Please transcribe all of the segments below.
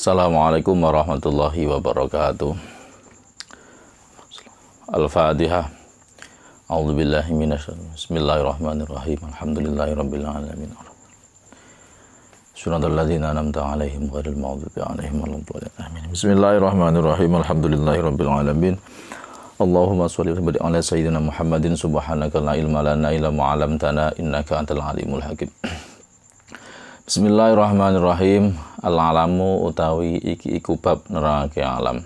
Assalamualaikum warahmatullahi wabarakatuh. Al-Fatihah. A'udzubillahi minasyaitonir. Bismillahirrahmanirrahim. Alhamdulillahirabbil alamin. Shiratal ladzina an'amta 'alaihim ghairil maghdubi 'alaihim waladdallin. Amin. Bismillahirrahmanirrahim. Alhamdulillahirabbil alamin. Allahumma shalli wa sallim ala sayyidina Muhammadin subhanaka la ilma lana illa ma 'allamtana innaka antal alimul hakim. Bismillahirrahmanirrahim. Al-alamu utawi iki iku bab nerake alam.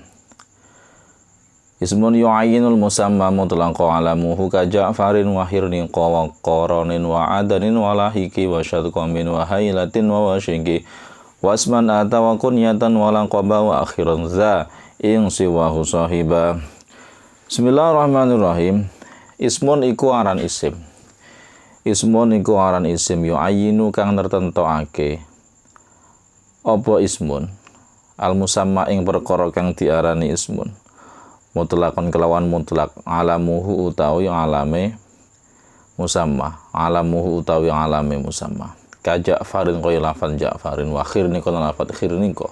Ismun yu'ayyinul musamma mutlaqo alamuhu ka Ja'farin wa hirnin wa qaranin wa adanin wa lahiki wa syadqamin wa haylatin wa washiki wasman ata wa kunyatan wa laqaba wa akhiran za ing siwahu sahiba. Bismillahirrahmanirrahim. Ismun iku aran isim. Ismun iku aran isim yu'ayyinu kang nertentokake. Apa ismun? Al-musamma ing perkara kang diarani ismun. Mutlaqan kelawan mutlak. Alamuhu utawi alame musamma. Alamuhu utawi alame musamma. Ka Ja'farin kaya lafal Ja'farin wa khirni kaya lafal khirni ko.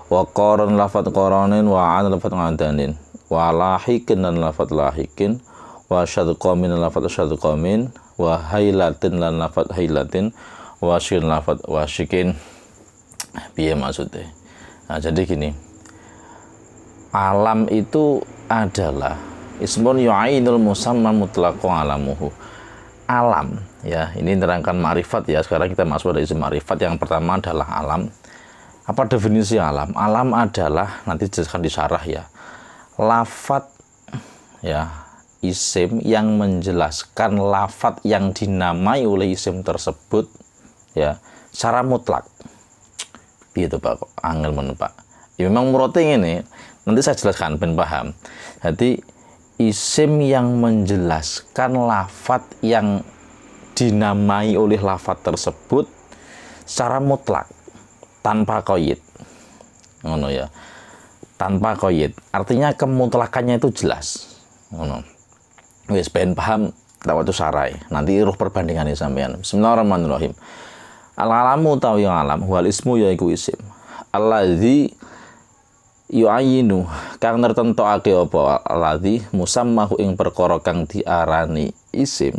Wa qaran lafal qaranin wa an lafal adanin. Wa lahikin dan lafal lahikin. Wa syadqamin lafal syadqamin. Wa haylatin lan lafal haylatin. Wa syin lafal wasyikin. Piye maksudnya? Nah, jadi gini, alam itu adalah ismun yu'ainul musamma mutlaqo alamuhu. Alam, ya, ini nerangkan ma'rifat ya. Sekarang kita masuk pada isim ma'rifat. Yang pertama adalah alam. Apa definisi alam? Alam adalah, nanti dijelaskan di syarah ya, lafat ya, isim yang menjelaskan lafat yang dinamai oleh isim tersebut ya, secara mutlak. Gitu Pak, kok angel men Pak. Ya memang muroting ini, nanti saya jelaskan ben paham. Jadi isim yang menjelaskan lafat yang dinamai oleh lafat tersebut secara mutlak tanpa qaid. Ngono ya. Tanpa qaid. Artinya kemutlakannya itu jelas. Ngono. Wis ben paham lewat sarai. Nanti ruh perbandingannya sampean. Bismillahirrahmanirrahim. Al-alamu utawi alam wal ismu yaiku isim alladzi yu'ayyinu kang nertentokake apa alladzi musammahu ing perkara kang diarani isim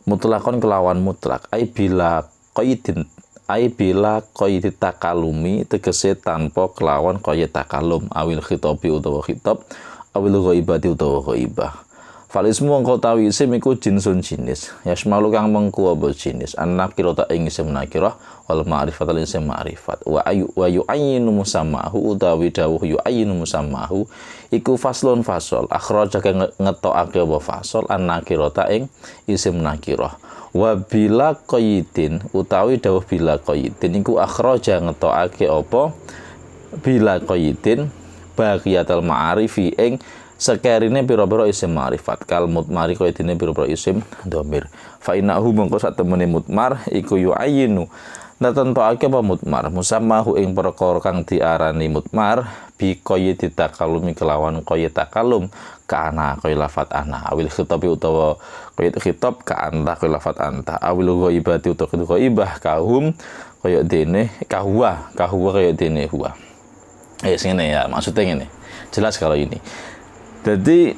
mutlaqon kelawan mutlak ai bila qaidin ai bila qaidit takalumi tegese tanpa kelawan qaid takalum awil khitabi utawa khitab awil ghaibati utawa ghaibah. Fal ismu angka utawi isim iku jinsun jinis. Yasmalu kang mengku apa jinis. An-nakirah ta ing isim nakirah wal ma'rifat al isim ma'rifat. Wa yu'ayyinu musammahu utawi dawuh yu'ayyinu musammahu iku faslun fasol. Akhraja kang ngetokake apa fasol an-nakirah ta ing isim nakirah. Wa bila qaidin utawi dawuh bila qaidin iku akhraja ngetokake apa bila qaidin baqiyatul ma'arifi ing sekerine pira-pira isim ma'rifat kal mutmari kaya dene pira-pira isim dhamir fa innahu mongko sak temene mutmar iku yu'ayyinu natentokake apa mutmar musammahu ing perkara kang diarani mutmar bi qayyid takalumi kelawan qayyid takalum kana kaya lafat ana awil khitabi utawa qayyid khitab ka anta kaya lafat anta awil ghaibati utawa ghaibah kahum kaya dene kahwa kaya dene huwa. Ngene ya maksudnya ngene jelas kalau ini. Jadi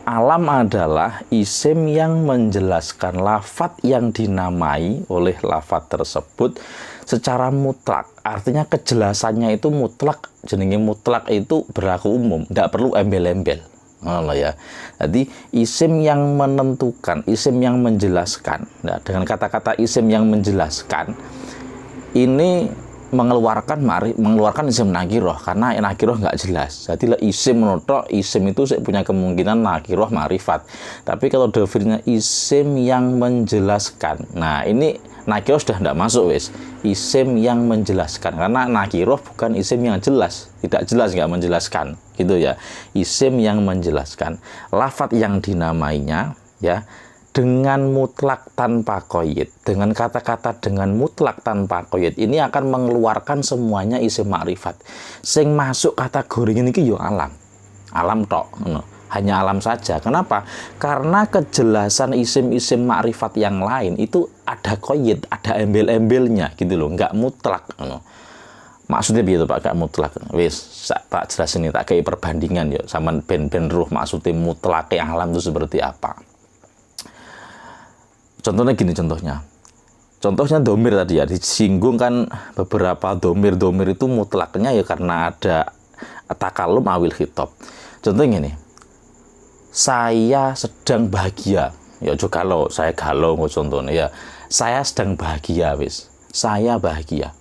alam adalah isim yang menjelaskan lafat yang dinamai oleh lafat tersebut secara mutlak. Artinya kejelasannya itu mutlak. Jenenge mutlak itu berlaku umum, tidak perlu embel-embel. Oh ya. Jadi isim yang menentukan, isim yang menjelaskan. Nah, dengan kata-kata isim yang menjelaskan ini mengeluarkan isim nakiroh karena nakiroh nggak jelas. Jadi isim menurut isim itu punya kemungkinan nakiroh ma'rifat. Tapi kalau definisinya isim yang menjelaskan, nah ini nakiroh sudah tidak masuk wes. Isim yang menjelaskan karena nakiroh bukan isim yang jelas, tidak jelas nggak menjelaskan gitu ya. Isim yang menjelaskan lafat yang dinamainya ya dengan mutlak tanpa qaid. Dengan kata-kata dengan mutlak tanpa qaid ini akan mengeluarkan semuanya isim ma'rifat. Sing masuk kategori ini ki yo alam. Alam tok, hanya alam saja. Kenapa? Karena kejelasan isim-isim ma'rifat yang lain itu ada qaid, ada embel-embelnya gitu loh, enggak mutlak. Maksudnya biar Pak gak mutlak. Wis tak jelas ini tak kayak perbandingan ya sama ben ruh maksudnya mutlak alam itu seperti apa. Contohnya gini contohnya. Contohnya domir tadi ya, disinggung kan beberapa domir itu mutlaknya ya karena ada takalum awil khitab. Contohnya gini, saya sedang bahagia. Ya juga kalau saya galau contohnya ya, saya sedang bahagia wis. Saya bahagia.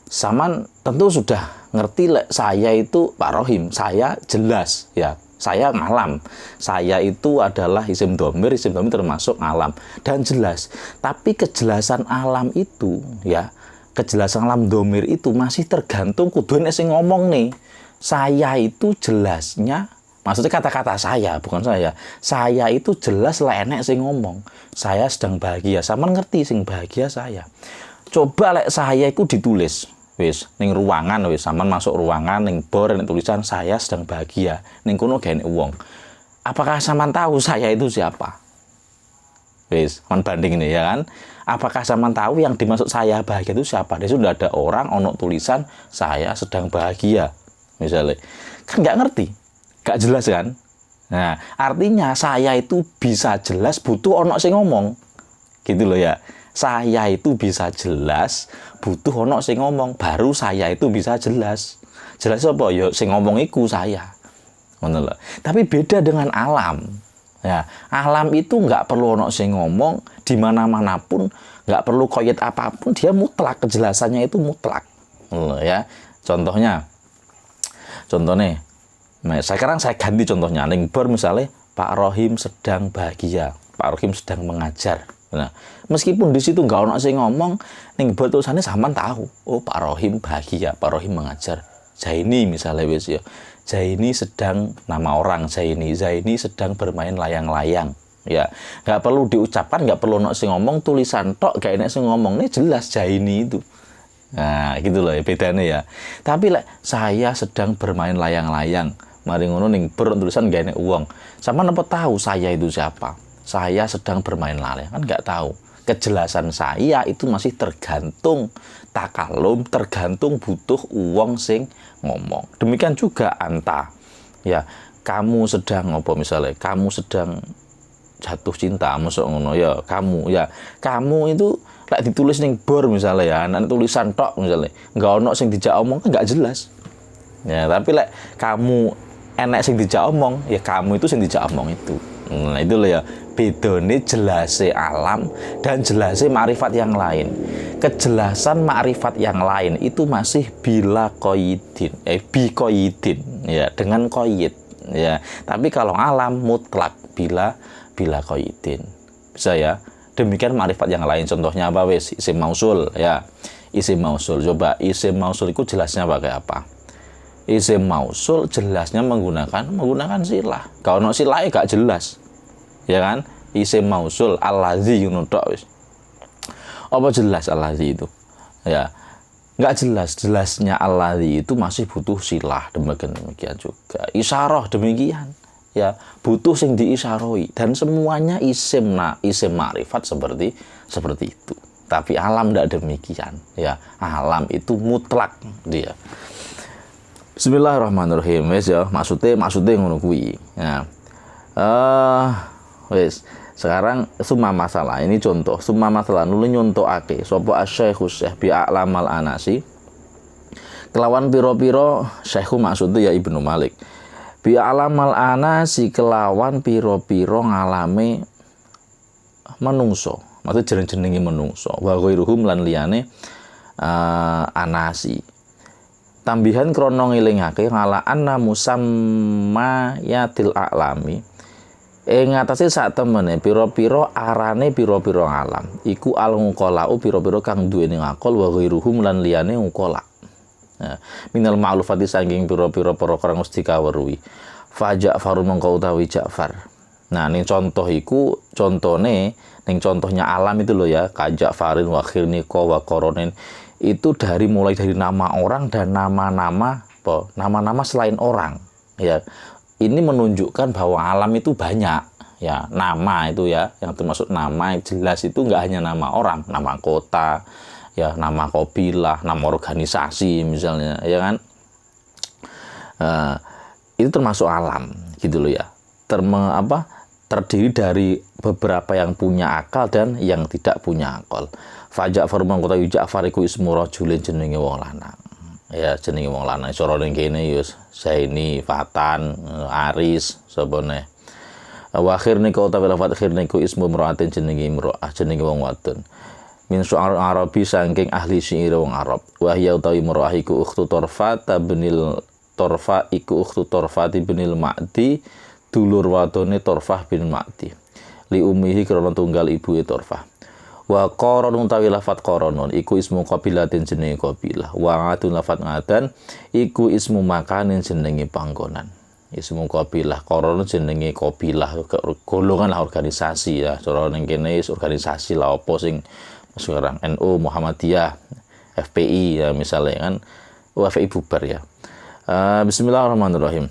Saman tentu sudah ngerti saya itu Pak Rohim, saya jelas ya. Saya ngalam, saya itu adalah isim domir termasuk alam dan jelas. Tapi kejelasan alam itu ya, kejelasan alam domir itu masih tergantung kudu sing ngomong nih. Saya itu jelasnya, maksudnya kata-kata saya bukan saya. Saya itu jelas lah enek sing ngomong. Saya sedang bahagia, sama ngerti sing bahagia saya. Coba saya itu ditulis. Wis ning ruangan wis sampean masuk ruangan ning bor ning tulisan saya sedang bahagia ning kono gene wong, apakah sampean tahu saya itu siapa? Wis man banding ini ya kan, apakah sampean tahu yang dimaksud saya bahagia itu siapa? Dia sudah ada orang ono tulisan saya sedang bahagia misalnya, kan nggak ngerti, nggak jelas kan. Nah artinya saya itu bisa jelas butuh ono sing ngomong gitu loh ya. Saya itu bisa jelas butuh ono sing ngomong, baru saya itu bisa jelas. Jelas apa ya sing ngomong iku saya. Ngono lho. Tapi beda dengan alam. Ya, alam itu nggak perlu ono sing ngomong, di mana-mana pun nggak perlu koyet apapun, dia mutlak, kejelasannya itu mutlak. Loh, ya. Contohnya sekarang saya ganti contohnya. Ning bar misalnya Pak Rohim sedang bahagia, Pak Rohim sedang mengajar. Nah, meskipun di situ nggak ono sing ngomong, ning buat tulisannya sampean tahu, oh Pak Rohim bahagia, Pak Rohim mengajar. Zaini misalnya wis ya. Zaini sedang nama orang Zaini sedang bermain layang-layang. Ya, nggak perlu diucapkan, nggak perlu ono sing ngomong, tulisan tok gak enek sing ngomong, ini jelas Zaini itu. Nah, gitu loh ya bedanya ya. Tapi saya sedang bermain layang-layang. Mari ngono ning tulisan gak enek uang. Sampean apa tahu saya itu siapa? Saya sedang bermain layang, kan nggak tahu. Kejelasan saya itu masih tergantung takalum, tergantung butuh uang sing ngomong. Demikian juga anta. Ya, kamu sedang apa misalnya? Kamu sedang jatuh cinta, masuk ngono ya. Kamu itu lek ditulis ning bor misalnya ya, anak tulisan tok misalnya. Nggak ono sing dijak omong kan nggak jelas. Ya, tapi lek kamu enek sing dijak omong, ya kamu itu sing dijak omong itu. Nah, itu loh ya. Bedone jelasnya alam dan jelasnya ma'rifat yang lain. Kejelasan ma'rifat yang lain itu masih bila koyidin, bi koyidin, ya dengan koyid, ya. Tapi kalau alam mutlak bila koyidin, bisa ya. Demikian ma'rifat yang lain. Contohnya apa wes? Isim mausul, ya. Isim mausul. Coba isim mausul itu jelasnya pakai apa? Isim mausul jelasnya menggunakan silah. Kalau no silah gak jelas. Ya kan, isim mausul allazi yunutok wis. Apa jelas allazi itu? Ya, nggak jelas. Jelasnya allazi itu masih butuh silah, demikian juga isyarah demikian. Ya, butuh sing diisyaroi dan semuanya isim ma'rifat seperti itu. Tapi alam tidak demikian. Ya, alam itu mutlak dia. Bismillahirrahmanirrahim. Wes ya, maksudnya ngono kuwi. Ya. Wes, sekarang summa masalah ini contoh. Summa masalah nuli nyontokake sapa asy-syaikhus syekh bi a'lamal anasi. Kelawan piro-piro syekhu maksudnya ya Ibnu Malik. Bi a'lamal anasi kelawan piro-piro ngalame menungso. Maksud jenenge menungso. Wa ghairuhum lan liyane anasi. Tambihan krono ngelingake ngala anna musamma yatil a'lami. Ngatasi saat temene piro-piro arane piro-piro alam iku al-uqalau piro-piro kang duweni ngakol wa ghairuhum lan liyane uqala. Nah, minal ma'lufati saking piro-piro perkara mesti kaweruhi. Fa Ja'far mengko utawi Ja'far. Nah, ning contoh iku contone ning contohnya alam itu loh ya, ka Ja'farin wa khirniqa wa qoronin itu mulai dari nama orang dan nama-nama selain orang ya. Ini menunjukkan bahwa alam itu banyak ya, nama itu ya, yang termasuk nama jelas itu nggak hanya nama orang, nama kota, ya nama kabilah, nama organisasi misalnya, ya kan. Itu termasuk alam gitu loh ya. Terdiri dari beberapa yang punya akal dan yang tidak punya akal. Fajak firman kota Ja'far iku ismu rajulin jenenge wong lanang. Ya jenenge wong lanang. Cara ning kene ya Zaini, Fatan, Aris, sabone. Wa akhir niku utawa lafat akhir niku ismu imra'atin jenenge imra'ah, jenenge wong wadon. Min su'ar Arabi saking ahli syair wong Arab. Wa hiya utawi imra'ah iku ukhtu Torfat binil Torfa iku ukhtu Torfat binil Ma'di, dulur wadone Torfah bin Ma'di. Li ummihi krana tunggal ibuke Torfah. Wa qaron utawi lafat qoronon iku ismu qabilatin jenenge qabilah. Wa atun lafat ngadan iku ismu makanin jenenge panggonan. Ismu qabilah, qoronon jenenge qabilah, golongan lah, organisasi ya. Cara ning kene organisasi lah opo sing sekarang NU, Muhammadiyah, FPI ya misalnya kan. FPI bubar ya. Bismillahirrahmanirrahim.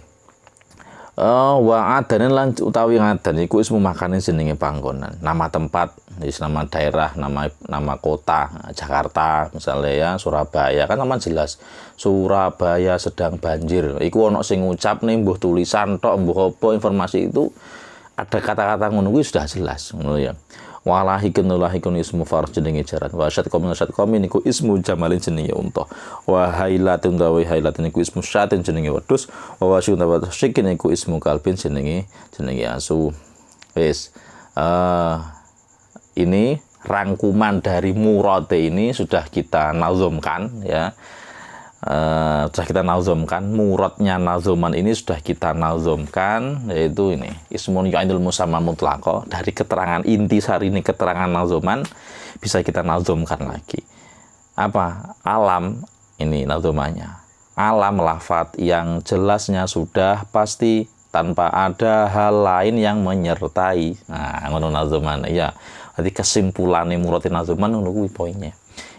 Wa adan lan utawi ngadan iku ismu makanin jenenge panggonan, nama tempat, nama daerah, nama kota, Jakarta misalnya ya, Surabaya kan nama jelas. Surabaya sedang banjir. Iku ono sing ngucap nih mbuh tulisan tok mbuh apa informasi itu ada kata-kata ngono kuwi sudah jelas ngono ya. Walahikun ismu farj jenenge jaran. Wa syad qamin niku ismu jamalin jenenge unta. Wa hailatun dawi hailatun niku ismu syatin jenenge wedhus. Wa wasyun dawa syikin niku ismu kalbin jenenge asu. Wis. Ini rangkuman dari murate ini sudah kita nazomkan ya. Sudah kita nazomkan, muradnya nazoman ini sudah kita nazomkan, yaitu ini ismun yu'ainul musamma mutlaqo. Dari keterangan inti sari ini keterangan nazoman bisa kita nazomkan lagi. Apa? Alam ini nazomannya. Alam lafat yang jelasnya sudah pasti tanpa ada hal lain yang menyertai. Nah, ngono nazoman ya. Jadi kesimpulannya muratin nazoman ngono kuwi poinnya.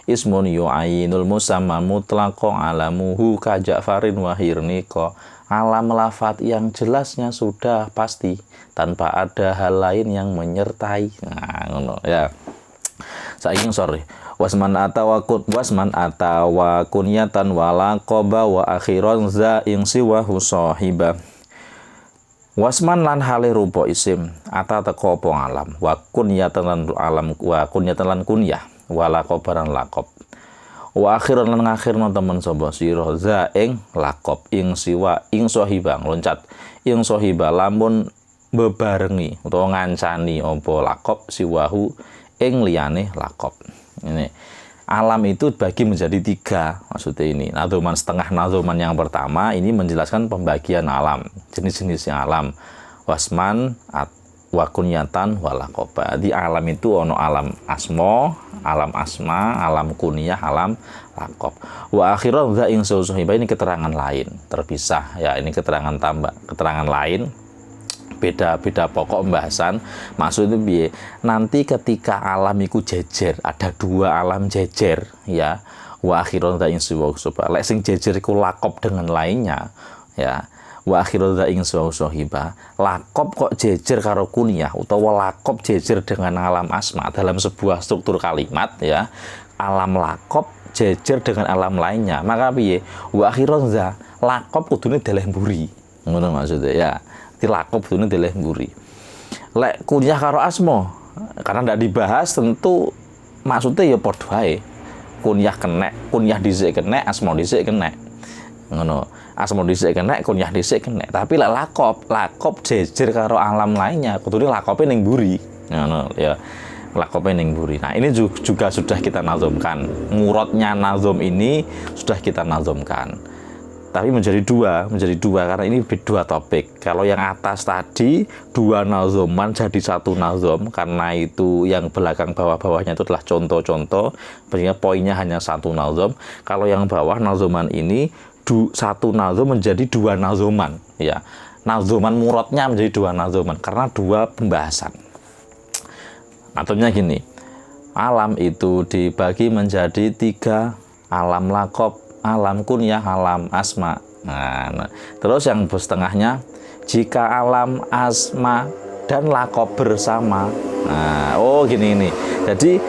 Ismun yu'ainul musamma mutlaqo alamuhu ka Ja'farin wa hirniqo. Alam lafat yang jelasnya sudah pasti tanpa ada hal lain yang menyertai. Nah, ngono ya. Saking sorry. Wasman atawa kunyatan wala qoba wa akhiran za ing siwahu sahiba. Wasman lan hale rupa isim ata teko apa alam wa kunyatan lan alam wa kunyatan lan kunyah wala kobaran lakop. Wa akhiran lan ngakhirna temen sapa sira za ing lakop ing siwa ing sohibang loncat ing sohiba lamun bebarengi utawa ngancani apa lakop siwahu ing liyane lakop. Ini alam itu dibagi menjadi 3 maksudnya ini. Nazoman setengah nazoman yang pertama ini menjelaskan pembagian alam, jenis-jenisnya alam. Wasman wa kunyatan wala qoba. Di alam itu ono alam asma, alam kunyah, alam laqab. Wa akhiran za ing suhibah ini keterangan lain, terpisah ya, ini keterangan tambah, keterangan lain. Beda pokok pembahasan. Maksud itu biye, nanti ketika alam itu jejer, ada 2 alam jejer ya. Wa akhiran za ing suhibah. Lek sing jejer iku laqab dengan lainnya ya. Wa akhiru dza ing sohiba lakop kok jejer karo kunyah utawa lakop jejer dengan alam asma dalam sebuah struktur kalimat ya, alam lakop jejer dengan alam lainnya, maka piye wa akhiru dza lakop kudune deleh mburi ngono maksudnya ya. Di lakop kudune deleh mburi. Lek kunyah karo asma karena ndak dibahas tentu maksudnya ya padha wae. Kunyah kenek, kunyah dhisik kenek, asma dhisik kenek ngono. Asma dhisik kena, kunyah dhisik kena. Tapi lek lakop jejer karo alam lainnya, kudune lakope ning mburi. Ngono ya. Lakope ning mburi. Nah, ini juga sudah kita nazomkan. Muradnya nazom ini sudah kita nazomkan. Tapi menjadi dua karena ini 2 topik. Kalau yang atas tadi 2 nazoman jadi 1 nazom, karena itu yang belakang bawah-bawahnya itu adalah contoh-contoh, sehingga poinnya hanya 1 nazom. Kalau yang bawah nazoman ini 1 nazom menjadi 2 nazoman ya. Nazoman muradnya menjadi 2 nazoman karena 2 pembahasan. Maksudnya gini, alam itu dibagi menjadi 3, alam laqab, alam kunyah, alam asma. Nah, terus yang setengahnya jika alam asma dan laqab bersama. Nah, gini ini. Jadi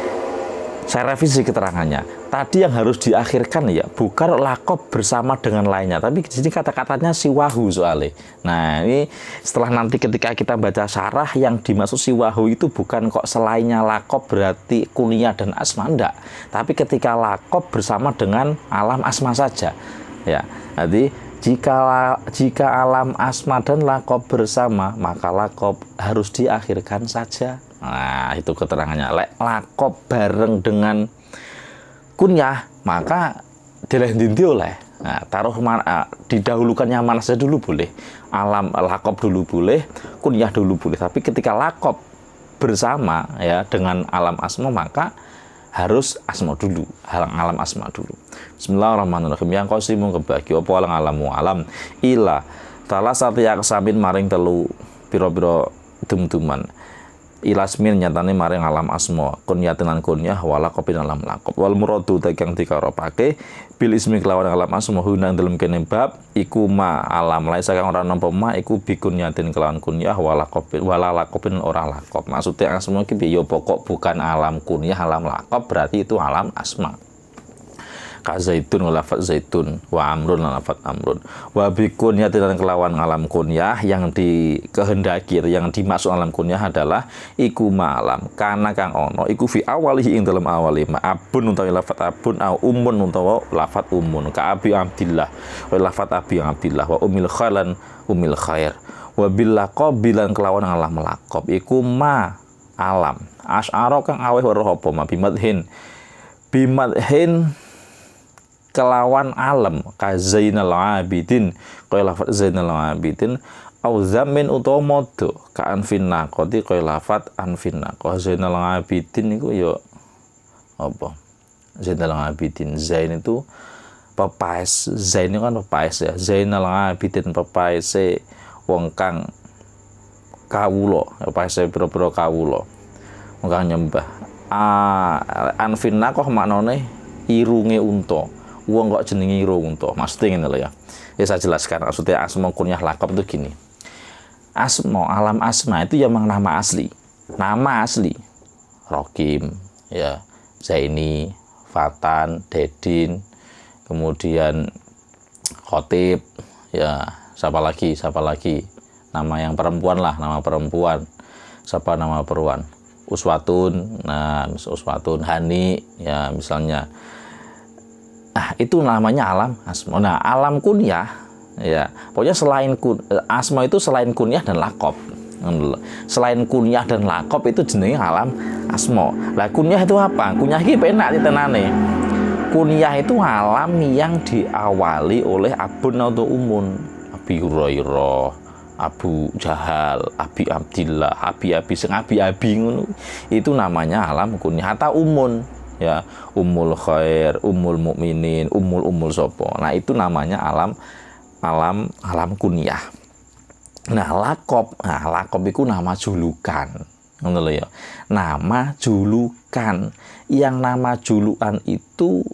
Saya revisi keterangannya. Tadi yang harus diakhirkan ya bukan lakob bersama dengan lainnya, tapi di sini kata-katanya siwahu soalnya. Nah, ini setelah nanti ketika kita baca syarah, yang dimaksud siwahu itu bukan kok selainnya lakob berarti kunyah dan asma, enggak. Tapi ketika lakob bersama dengan alam asma saja. Ya, jadi jika alam asma dan lakob bersama, maka lakob harus diakhirkan saja. Nah, itu keterangannya. Lakob bareng dengan kunyah, maka dileh-dindi oleh. Nah, taruh didahulukan yang mana saja dulu boleh. Alam lakob dulu boleh, kunyah dulu boleh. Tapi ketika lakob bersama ya dengan alam asma, maka harus asma dulu, alam asma dulu. Bismillahirrahmanirrahim. Yang qasimu kebagi apa alang alamu alam ila salah satu yang samin maring telu piro-piro dum-duman. Ilasmin nyatane maring alam asma kunyatenan kunyah wala kopin alam lakob wal muradu tegang dikaropake bil ismi kelawan alam asma huna dalam kene bab iku ma alam laisa kang ora nampa ma iku bikunyatin kelawan kunyah wala lakopin ora lakob. Maksudnya asma iki ya pokok bukan alam kunyah alam lakob, berarti itu alam asma. Ka zaitun lafaz zaitun wa amrun lafaz amrun wa bi kunyatin kelawan alam kunyah yang dikehendaki yang dimaksud alam kunyah adalah iku malam kana kang ono iku fi awalihi ing dalam awali ma abun utawi lafaz abun au umun utawa lafaz umun ka abi abdillah wa lafaz abi abdillah wa umil khalan umil khair wa bil laqabilan kelawan alam laqab iku ma alam asyara kang aweh weruh apa ma bimadhin kelawan alam ka Zainal Abidin kaya lafaz Zainal Abidin au zamin utawa modo ka anfin naqati kaya lafaz anfin naqah. Zainal Abidin niku ya apa? Zainal Abidin, Zain itu pepaes, Zain itu kan pepaes ya. Zainal Abidin pepaese wong kang kawula, pepaese pira-pira kawula. Wong kang nyembah. Anfin naqah maknane irunge unta. Wong kok jenenge iro unta. Maksudnya ngene lho ya. Ya saya jelaskan. Maksudnya asma kunyah lakab itu gini. Asma, alam asma itu memang nama asli. Nama asli. Rokim, ya, Zaini, Fatan, Dedin, kemudian Khotib, ya, siapa lagi? Nama yang perempuan lah, nama perempuan. Siapa nama perempuan? Uswatun, nah, Uswatun, Hani, ya, misalnya. Itu namanya alam asma. Nah, alam kunyah ya, pokoknya selain asma itu selain kunyah dan lakob. Selain kunyah dan lakob itu jenenge alam asma. Lah kunyah itu apa? Kunyah iki penak ditenane. Kunyah itu alam yang diawali oleh abun atau umun. Abi Hurairah, Abu Jahal, Abi Abdillah, Abi sing abi ngono. Itu namanya alam kunyah atau umun. Ya, Ummul Khair, Ummul Mukminin, Ummul sopo. Nah, itu namanya alam kunyah. Nah, lakob itu nama julukan. Ngono lho ya. Nama julukan. Yang nama julukan itu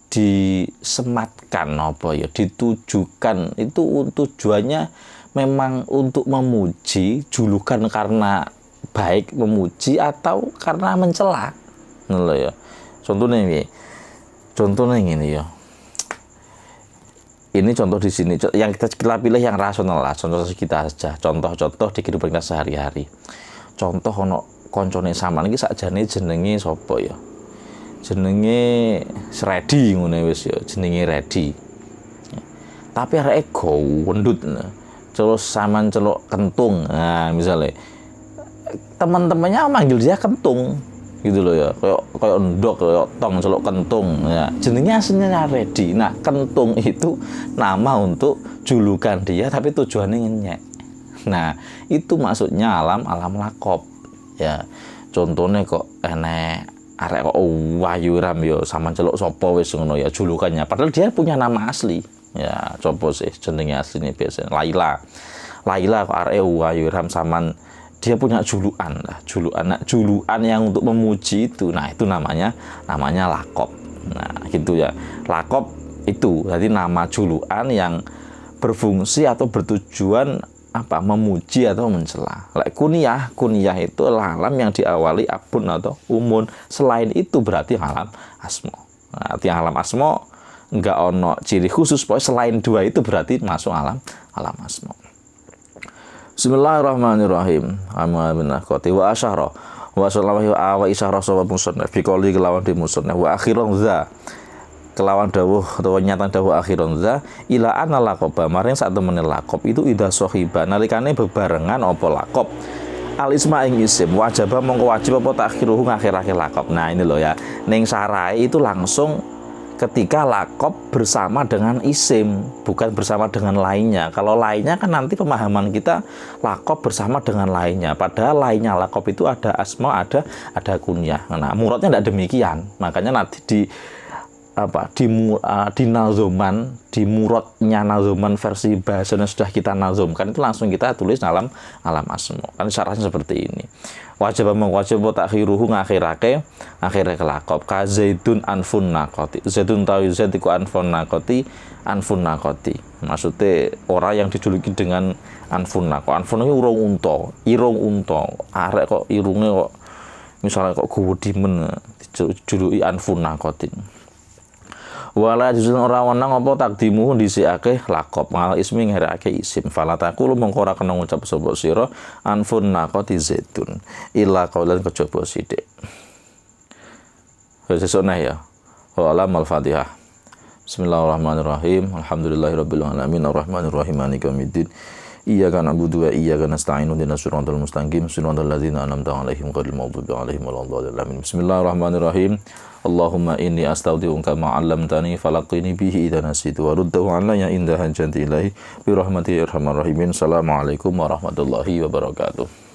disematkan apa ya, ditujukan itu tujuannya memang untuk memuji, julukan karena baik memuji atau karena mencela. Ngono lho ya. Contohnya ini ya. Ini contoh di sini yang kita pilih yang rasional lah. Contoh kita saja. Contoh di kehidupan kita sehari-hari. Contoh ono koncone sampean iki sakjane jenenge sapa ya? Jenenge Redi ngono wis ya, jenenge Redi. Tapi areke gondut. Terus sampean celuk kentung. Nah, misalnya teman-temannya manggil dia kentung. Gitu loh ya, kayak endok, kayak tong celuk kentung ya. Jenenge aslinya Redi. Nah, kentung itu nama untuk julukan dia tapi tujuannya ngenyek. Nah, itu maksudnya alam lakob ya. Contohnya kok enek arek kok Wahyu Ram ya sama celuk sapa wis ngono ya julukannya, padahal dia punya nama asli ya. Coba sih jenenge aslinya biasanya Laila kok arek Wahyu Ram saman dia punya julukan lah, julukan yang untuk memuji itu. Nah, itu namanya lakob. Nah, gitu ya. Lakob itu jadi nama julukan yang berfungsi atau bertujuan apa memuji atau mencela. Lek kunyah itu alam yang diawali abun atau umun. Selain itu berarti alam asma. Nah, artinya alam asma enggak ono ciri khusus, pokoknya selain dua itu berarti masuk alam asma. Bismillahirrahmanirrahim. Amma bin akhwati wa asyara wa sallallahu wa isyara sawab musannaf fi qouli kelawan di musannaf wa akhiran za kelawan dawuh atau nyata dawuh akhiran za ila ana laqaba maring sak temene laqab itu ida sahiba nalikane bebarengan apa laqab al isma ing isim wajaba mongko wajib apa takhiruhu ngakhirake laqab. Nah ini loh ya, ning sarai itu langsung ketika laqab bersama dengan isim, bukan bersama dengan lainnya. Kalau lainnya kan nanti pemahaman kita laqab bersama dengan lainnya, padahal lainnya laqab itu ada asma, ada kunyah. Nah muradnya tidak demikian, makanya nanti di nazoman, di muradnya nazoman versi bahasanya sudah kita nazomkan itu langsung kita tulis dalam alam asma. Kan syaratnya seperti ini. Wajib takhiruhu ngakhirake laqab ka zaidun anfun naqati. Zaidun tawi zaidiku anfun naqati. Maksudnya orang yang dijuluki dengan anfun naqati. Anfun itu irung unta. Arek kok irunge kok misalnya kok gowedimen dijuluki anfun naqati. Wala juzun ora wenang apa takdimu dhisikake laqab ngal ismi ngherake isim fala taqulu mongko ora kena ngucap sapa sira anfun naqati zaitun illa qaulan kejaba sithik. Sesone ya. Wa alam al-Fatihah. Bismillahirrahmanirrahim. Alhamdulillahirabbil alamin arrahmanir rahim maliki yaumiddin. Iyyaka na'budu wa iyyaka nasta'in ihdinas siratal mustaqim siratal ladzina an'amta 'alaihim ghairil maghdubi 'alaihim waladdallin. Bismillahirrahmanirrahim. Allahumma inni astaudi'uka ma 'allamtani falaqini bihi idza nasitu wa ruddahu 'alayya inda hajati ilahi bi rahmatika ya arhamar rahimin. Assalamualaikum warahmatullahi wabarakatuh.